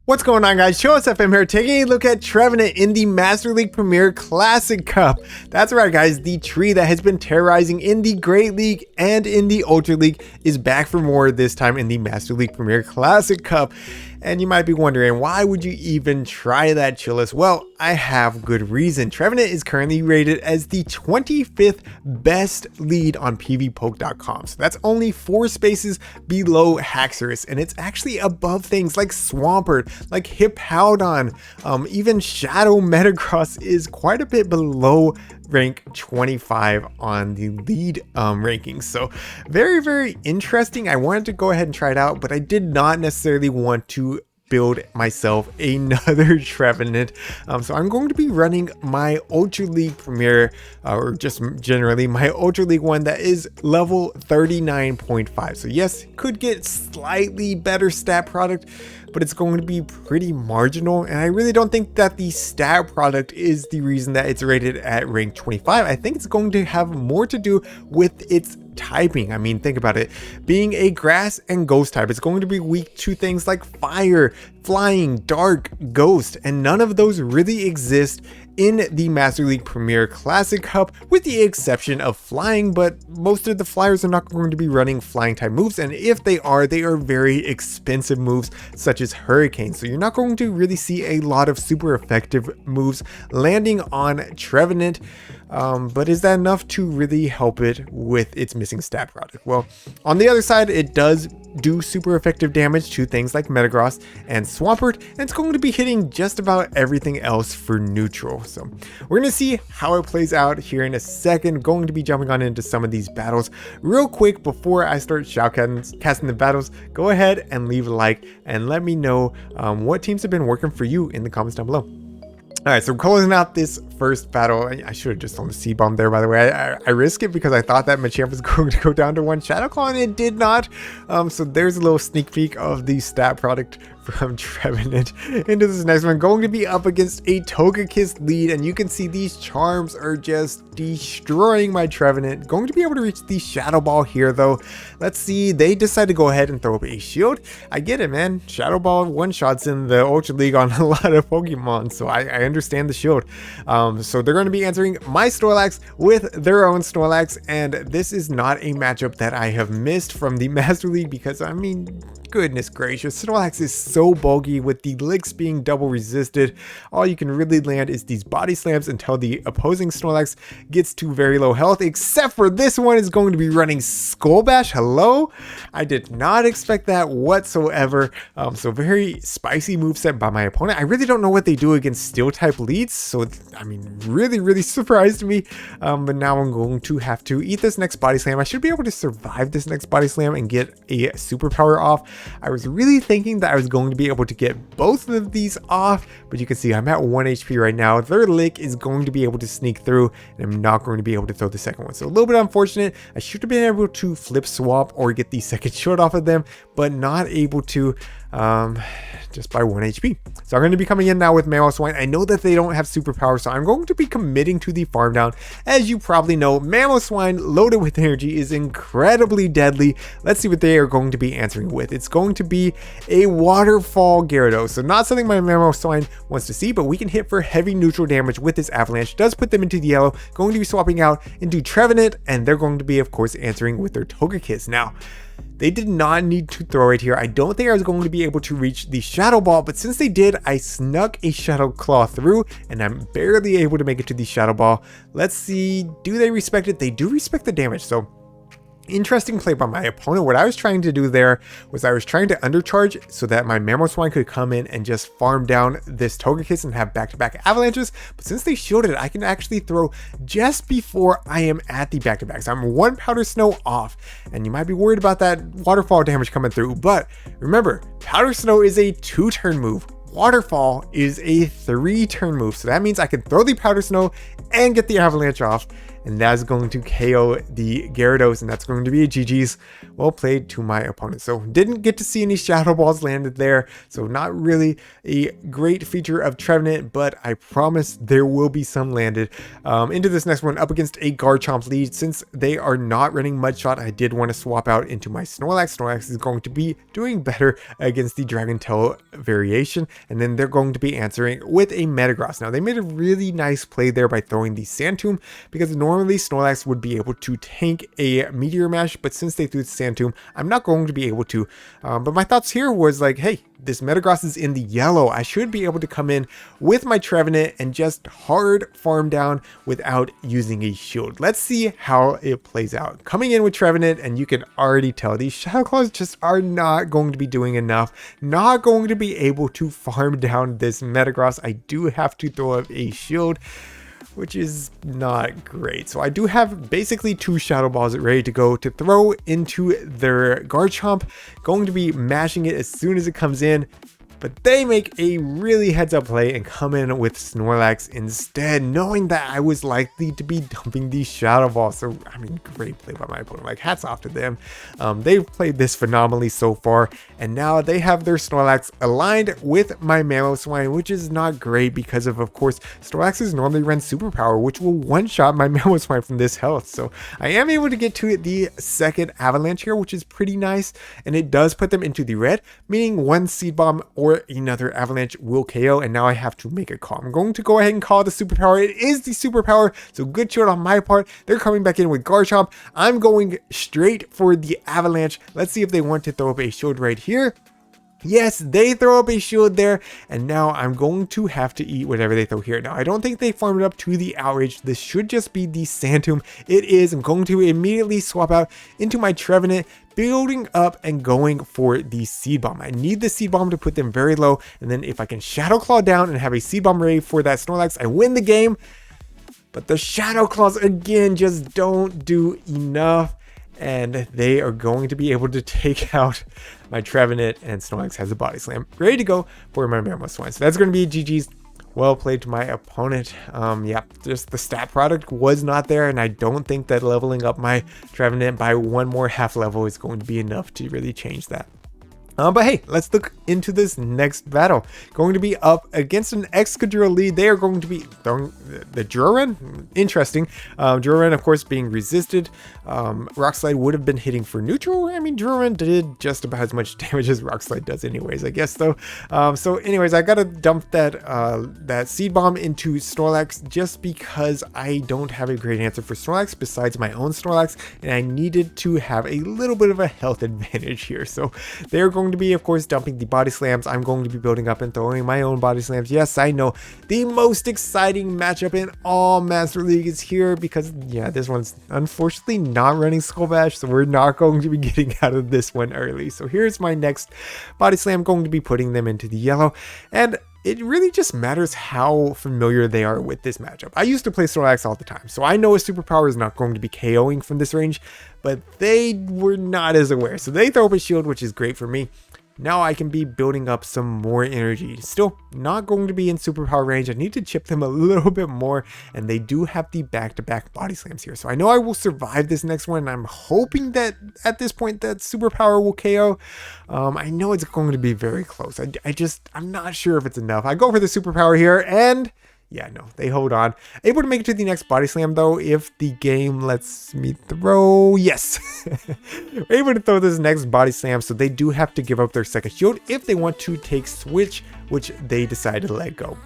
What's going on, guys? ChillisFM here, taking a look at Trevenant in the Master League Premier Classic Cup. That's right, guys. The tree that has been terrorizing in the Great League and in the Ultra League is back for more, this time in the Master League Premier Classic Cup. And you might be wondering, why would you even try that, Chillis? Well, I have good reason. Trevenant is currently rated as the 25th best lead on pvpoke.com. So that's only 4 spaces below Haxorus, and it's actually above things like Swampert, like Hippowdon, even Shadow Metagross is quite a bit below rank 25 on the lead rankings. So very interesting. I wanted to go ahead and try it out, but I did not necessarily want to build myself another Trevenant. So I'm going to be running my Ultra League Premier, or just generally my Ultra League one that is level 39.5. So yes, could get slightly better stat product, but it's going to be pretty marginal. And I really don't think that the stat product is the reason that it's rated at rank 25. I think it's going to have more to do with its typing. I mean, think about it. Being a grass and ghost type, it's going to be weak to things like fire, flying, dark, ghost, and none of those really exist in the Master League Premier Classic Cup, with the exception of flying, but most of the flyers are not going to be running flying type moves, and if they are very expensive moves such as Hurricane. So you're not going to really see a lot of super effective moves landing on Trevenant. But is that enough to really help it with its missing stat product? Well, on the other side, it does do super effective damage to things like Metagross and Swampert, and it's going to be hitting just about everything else for neutral. So we're going to see how it plays out here in a second. Going to be jumping on into some of these battles real quick before I start shoutcasting the battles. Go ahead and leave a like and let me know what teams have been working for you in the comments down below. Alright, so closing out this first battle, I should have just thrown the C-bomb there, by the way. I risked it because I thought that Machamp was going to go down to 1 Shadow Claw, and it did not. So there's a little sneak peek of the stat product from Trevenant into this next one. Going to be up against a Togekiss lead, and you can see these charms are just destroying my Trevenant. Going to be able to reach the Shadow Ball here, though. Let's see, they decide to go ahead and throw up a shield. I get it, man. Shadow Ball one-shots in the Ultra League on a lot of Pokemon, so I understand the shield. So they're going to be answering my Snorlax with their own Snorlax, and this is not a matchup that I have missed from the Master League because, I mean, goodness gracious, Snorlax is so bulky with the licks being double resisted. All you can really land is these body slams until the opposing Snorlax gets to very low health, except for this one is going to be running Skull Bash. Hello? I did not expect that whatsoever. So very spicy moveset by my opponent. I really don't know what they do against steel type leads, so I mean, really surprised me. But now I'm going to have to eat this next body slam. I should be able to survive this next body slam and get a superpower off. I was really thinking that I was going to be able to get both of these off, but you can see I'm at 1 HP right now. Their lick is going to be able to sneak through, and I'm not going to be able to throw the second one. So a little bit unfortunate. I should have been able to flip swap or get the second shield off of them, but not able to, just by 1 HP. So I'm going to be coming in now with Mamoswine. I know that they don't have superpower, so I'm going to be committing to the farm down. As you probably know, Mamoswine loaded with energy is incredibly deadly. Let's see what they are going to be answering with. It's going to be a waterfall Gyarados. So not something my Mamoswine wants to see, but we can hit for heavy neutral damage with this avalanche. Does put them into the yellow. Going to be swapping out into Trevenant, and they're going to be, of course, answering with their Togekiss. Now, they did not need to throw it here. I don't think I was going to be able to reach the Shadow Ball, but since they did, I snuck a Shadow Claw through, and I'm barely able to make it to the Shadow Ball. Let's see, do they respect it? They do respect the damage, so interesting play by my opponent. What I was trying to do there was I was trying to undercharge so that my Mamoswine could come in and just farm down this Togekiss and have back-to-back avalanches, but since they shielded it, I can actually throw just before I am at the back-to-back. So I'm 1 Powder Snow off, and you might be worried about that waterfall damage coming through, but remember, Powder Snow is a 2-turn move. Waterfall is a 3-turn move, so that means I can throw the Powder Snow and get the avalanche off, and that's going to KO the Gyarados, and that's going to be a GG's. Well played to my opponent. So didn't get to see any Shadow Balls landed there, so not really a great feature of Trevenant, but I promise there will be some landed. Into this next one, up against a Garchomp lead. Since they are not running Mudshot, I did want to swap out into my Snorlax. Snorlax is going to be doing better against the Dragon Tail variation, and then they're going to be answering with a Metagross. Now, they made a really nice play there by throwing the Sand Tomb, because normally Snorlax would be able to tank a Meteor Mash, but since they threw the Sand Tomb, I'm not going to be able to. But my thoughts here was like, hey, this Metagross is in the yellow. I should be able to come in with my Trevenant and just hard farm down without using a shield. Let's see how it plays out. Coming in with Trevenant, and you can already tell these Shadow Claws just are not going to be doing enough. Not going to be able to farm down this Metagross. I do have to throw up a shield, which is not great. So I do have basically 2 Shadow Balls ready to go to throw into their Garchomp. Going to be mashing it as soon as it comes in, but they make a really heads up play and come in with Snorlax instead, knowing that I was likely to be dumping these Shadow Balls. So, I mean, great play by my opponent. Like, hats off to them. They've played this phenomenally so far, and now they have their Snorlax aligned with my Mamoswine, which is not great because of course, Snorlax's normally run Superpower, which will one-shot my Mamoswine from this health. So, I am able to get to the second Avalanche here, which is pretty nice, and it does put them into the red, meaning one Seed Bomb or another Avalanche will KO, and now I have to make a call. I'm going to go ahead and call the Superpower. It is the Superpower, so good shot on my part. They're coming back in with Garchomp. I'm going straight for the Avalanche. Let's see if they want to throw up a shield right here. Yes, they throw up a shield there, and now I'm going to have to eat whatever they throw here. Now, I don't think they farmed it up to the Outrage. This should just be the Sand Tomb. It is. I'm going to immediately swap out into my Trevenant, building up and going for the Seed Bomb. I need the Seed Bomb to put them very low, and then if I can Shadow Claw down and have a Seed Bomb ready for that Snorlax, I win the game. But the Shadow Claws, again, just don't do enough, and they are going to be able to take out my Trevenant, and Snorlax has a Body Slam ready to go for my Mamoswine. So that's going to be GG's. Well played to my opponent. Yeah, just the stat product was not there, and I don't think that leveling up my Trevenant by 1 more half level is going to be enough to really change that. But hey, let's look into this next battle. Going to be up against an Excadrill lead. They are going to be throwing the Duran. Interesting. Duran, of course, being resisted. Rock Slide would have been hitting for neutral. I mean, Duran did just about as much damage as Rock Slide does anyways, I guess, though. So anyways, I gotta dump that Seed Bomb into Snorlax just because I don't have a great answer for Snorlax besides my own Snorlax, and I needed to have a little bit of a health advantage here. So they're going to be, of course, dumping the Body Slams. I'm going to be building up and throwing my own Body Slams. Yes, I know, the most exciting matchup in all Master League is here because, yeah, this one's unfortunately not running Skull Bash, so we're not going to be getting out of this one early. So here's my next Body Slam, going to be putting them into the yellow, and it really just matters how familiar they are with this matchup. I used to play Snorlax all the time, so I know a Superpower is not going to be KOing from this range, but they were not as aware. So they throw up a shield, which is great for me. Now I can be building up some more energy. Still not going to be in Superpower range. I need to chip them a little bit more, and they do have the back-to-back Body Slams here. So I know I will survive this next one, and I'm hoping that at this point that Superpower will KO. I know it's going to be very close. I'm not sure if it's enough. I go for the Superpower here, and yeah, no, they hold on. Able to make it to the next Body Slam, though, if the game lets me throw. Yes. Able to throw this next Body Slam, so they do have to give up their second shield if they want to take Switch, which they decide to let go.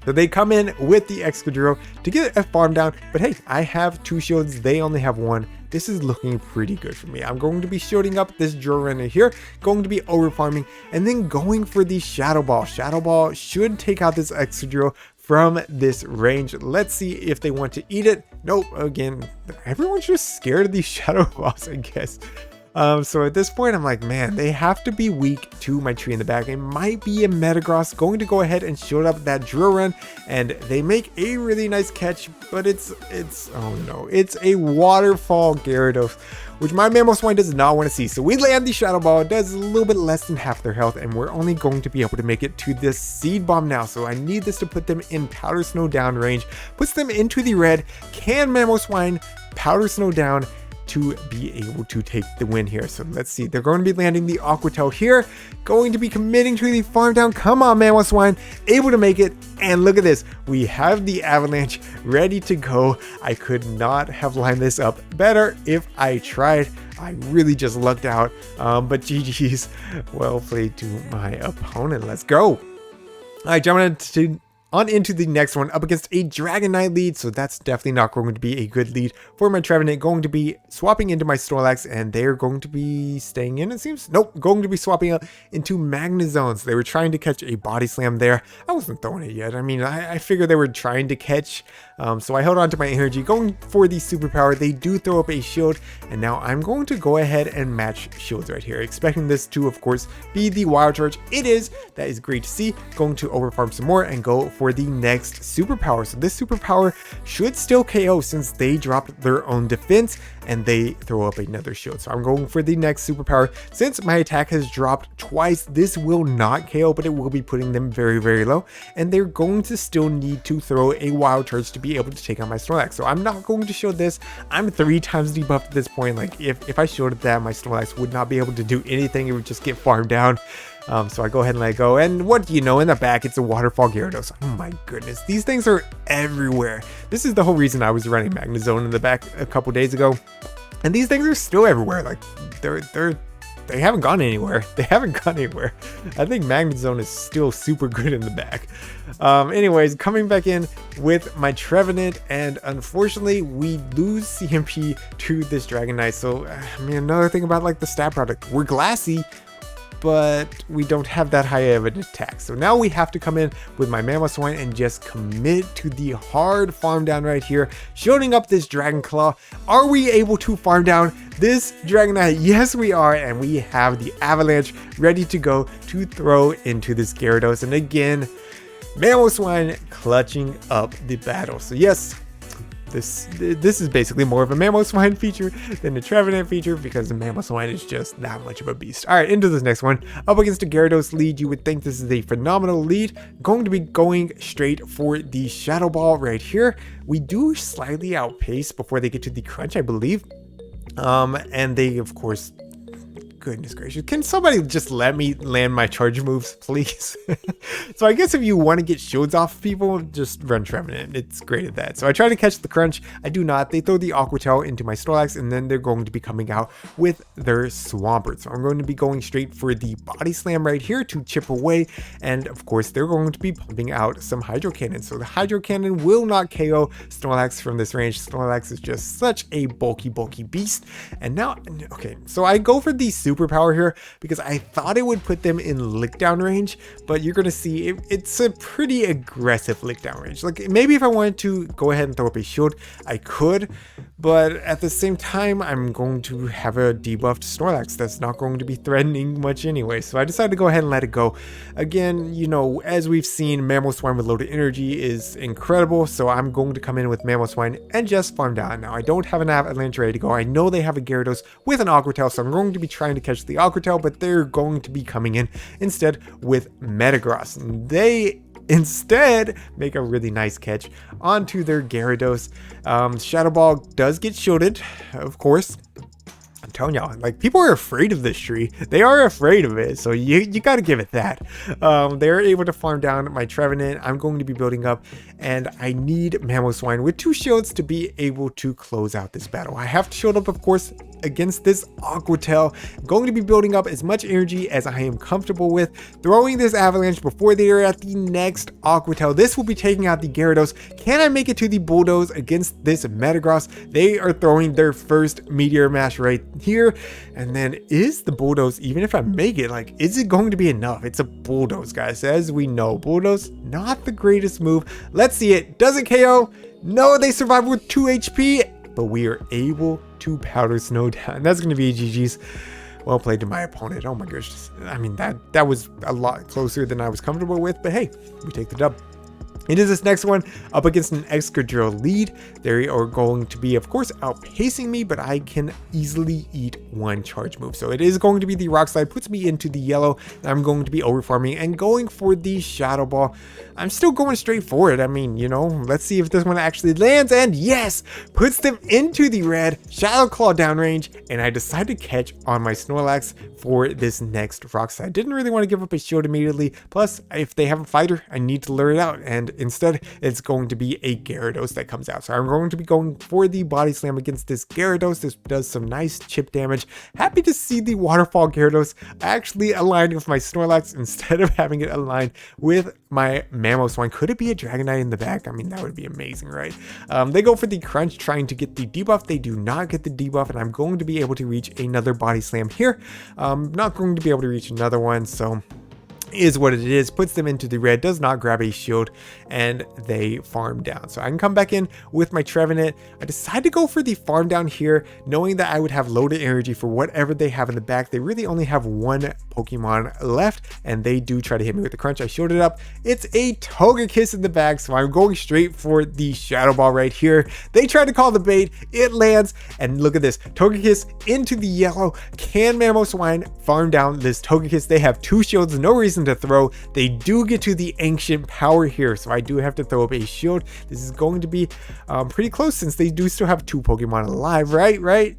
So they come in with the Excadrill to get a farm down, but hey, I have 2 shields, they only have 1. This is looking pretty good for me. I'm going to be shielding up this Duran here, going to be over farming, and then going for the Shadow Ball. Shadow Ball should take out this Excadrill from this range. Let's see if they want to eat it. Nope, again, everyone's just scared of these Shadow Balls, I guess. So at this point, I'm like, man, they have to be weak to my tree in the back. It might be a Metagross going to go ahead and shield up that drill run, and they make a really nice catch, but it's oh no, it's a waterfall Gyarados, which my Mamoswine does not want to see. So we land the Shadow Ball. It does a little bit less than half their health, and we're only going to be able to make it to this Seed Bomb now. So I need this to put them in Powder Snow down range, puts them into the red. Can Mamoswine Powder Snow down to be able to take the win here? So let's see. They're going to be landing the Aqua Tail here, going to be committing to the farm down. Come on, Mamoswine, able to make it. And look at this, we have the Avalanche ready to go. I could not have lined this up better if I tried. I really just lucked out, but GG's. Well played to my opponent. Let's go. All right, jumping into the next one, up against a Dragonite lead, so that's definitely not going to be a good lead for my Trevenant. Going to be swapping into my Snorlax, and they're going to be staying in, it seems. Nope, going to be swapping out into Magnezones. They were trying to catch a Body Slam there. I wasn't throwing it yet. I mean, I figured they were trying to catch, so I held on to my energy. Going for the Superpower, they do throw up a shield, and now I'm going to go ahead and match shields right here, expecting this to, of course, be the Wild Charge. It is. That is great to see. Going to overfarm some more and go for the next Superpower. So this Superpower should still KO since they dropped their own defense and they throw up another shield. So I'm going for the next Superpower. Since my attack has dropped twice, this will not KO, but it will be putting them very, very low, and they're going to still need to throw a Wild Charge to be able to take out my Snorlax. So I'm not going to shield this. I'm 3 times debuffed at this point. Like if I shielded that, my Snorlax would not be able to do anything. It would just get farmed down. So I go ahead and let it go, and what do you know, in the back it's a Waterfall Gyarados. Oh my goodness, these things are everywhere. This is the whole reason I was running Magnezone in the back a couple days ago, and these things are still everywhere. Like they haven't gone anywhere. They haven't gone anywhere. I think Magnezone is still super good in the back. Anyways, coming back in with my Trevenant, and unfortunately we lose CMP to this Dragonite. So I mean, another thing about like the stat product, we're glassy, but we don't have that high of an attack. So now we have to come in with my Mamoswine and just commit to the hard farm down right here, shielding up this Dragon Claw. Are we able to farm down this Dragonite? Yes, we are, and we have the Avalanche ready to go to throw into this Gyarados. And again, Mamoswine clutching up the battle. So yes, this is basically more of a Mamoswine feature than a Trevenant feature, because the Mamoswine is just that much of a beast. All right, into this next one. Up against a Gyarados lead, you would think this is a phenomenal lead. Going to be going straight for the Shadow Ball right here. We do slightly outpace before they get to the crunch, I believe. And they, of course, goodness gracious, can somebody just let me land my charge moves, please? So I guess if you want to get shields off of people, just run Trevenant. It's great at that. So I try to catch the crunch. I do not. They throw the Aqua Tail into my Snorlax, and then they're going to be coming out with their Swampert. So I'm going to be going straight for the Body Slam right here to chip away, and of course they're going to be pumping out some Hydro Cannon. So the Hydro Cannon will not KO Snorlax from this range. Snorlax is just such a bulky beast. And now, okay, so I go for the Superpower here because I thought it would put them in lick down range, but you're gonna see it's a pretty aggressive lick down range. Like maybe if I wanted to go ahead and throw up a shield, I could, but at the same time I'm going to have a debuffed Snorlax that's not going to be threatening much anyway. So I decided to go ahead and let it go. Again, you know, as we've seen, Mamoswine with loaded energy is incredible, so I'm going to come in with Mamoswine and just farm down. Now I don't have an Avalanche ready to go. I know they have a Gyarados with an Aqua Tail, so I'm going to be trying to catch the Aqua Tail, but they're going to be coming in instead with Metagross. And they instead make a really nice catch onto their Gyarados. Shadow Ball does get shielded, of course. I'm telling y'all, like, people are afraid of this tree. They are afraid of it, so you got to give it that. They're able to farm down my Trevenant. I'm going to be building up, and I need Mamoswine with 2 shields to be able to close out this battle. I have to shield up, of course, against this Aqua Tail. I'm going to be building up as much energy as I am comfortable with, throwing this Avalanche before they are at the next Aqua Tail. This will be taking out the Gyarados. Can I make it to the Bulldoze against this Metagross? They are throwing their first Meteor Mash right here, and then is the Bulldoze, even if I make it, like, is it going to be enough? It's a Bulldoze, guys. As we know, Bulldoze, not the greatest move. Let's see it. Does it KO? No, they survive with 2 HP. but we are able to Powder Snow down. That's going to be GG's. Well played to my opponent. Oh my gosh. I mean, that was a lot closer than I was comfortable with, but hey, we take the dub. Into this next one, up against an Excadrill lead. They are going to be, of course, outpacing me, but I can easily eat one charge move. So it is going to be the Rock Slide, puts me into the yellow. I'm going to be overfarming and going for the Shadow Ball. I'm still going straight for it. I mean, you know, let's see if this one actually lands. And yes, puts them into the red. Shadow Claw downrange, and I decide to catch on my Snorlax for this next Rock Slide. Didn't really want to give up a shield immediately. Plus, if they have a fighter, I need to lure it out. And instead, it's going to be a Gyarados that comes out. So I'm going to be going for the Body Slam against this Gyarados. This does some nice chip damage. Happy to see the Waterfall Gyarados actually aligned with my Snorlax instead of having it aligned with my Mamoswine. Could it be a Dragonite in the back? I mean, that would be amazing, right? They go for the Crunch, trying to get the debuff. They do not get the debuff, and I'm going to be able to reach another Body Slam here. Not going to be able to reach another one, so is what it is. Puts them into the red, does not grab a shield, and they farm down. So I can come back in with my Trevenant. I decide to go for the farm down here, knowing that I would have loaded energy for whatever they have in the back. They really only have one Pokemon left, and they do try to hit me with the Crunch. I shielded up. It's a Togekiss in the back, so I'm going straight for the Shadow Ball right here. They try to call the bait. It lands, and look at this. Togekiss into the yellow. Can Mamoswine farm down this Togekiss? They have two shields, no reason to throw. They do get to the ancient power here, so I do have to throw up a shield. This is going to be pretty close since they do still have two Pokemon alive, right?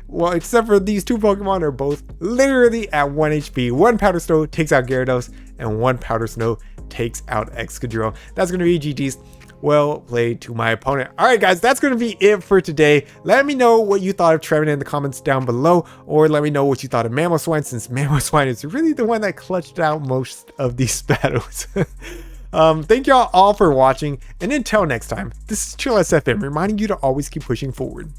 Well, except for these two Pokemon are both literally at 1 HP. One Powder Snow takes out Gyarados, and one Powder Snow takes out Excadrill. That's going to be GG's. Well played to my opponent. All right, guys, that's going to be it for today. Let me know what you thought of Trevenant in the comments down below, or let me know what you thought of Mamoswine, since Mamoswine is really the one that clutched out most of these battles. Thank y'all all for watching, and until next time, this is ChillisFM reminding you to always keep pushing forward.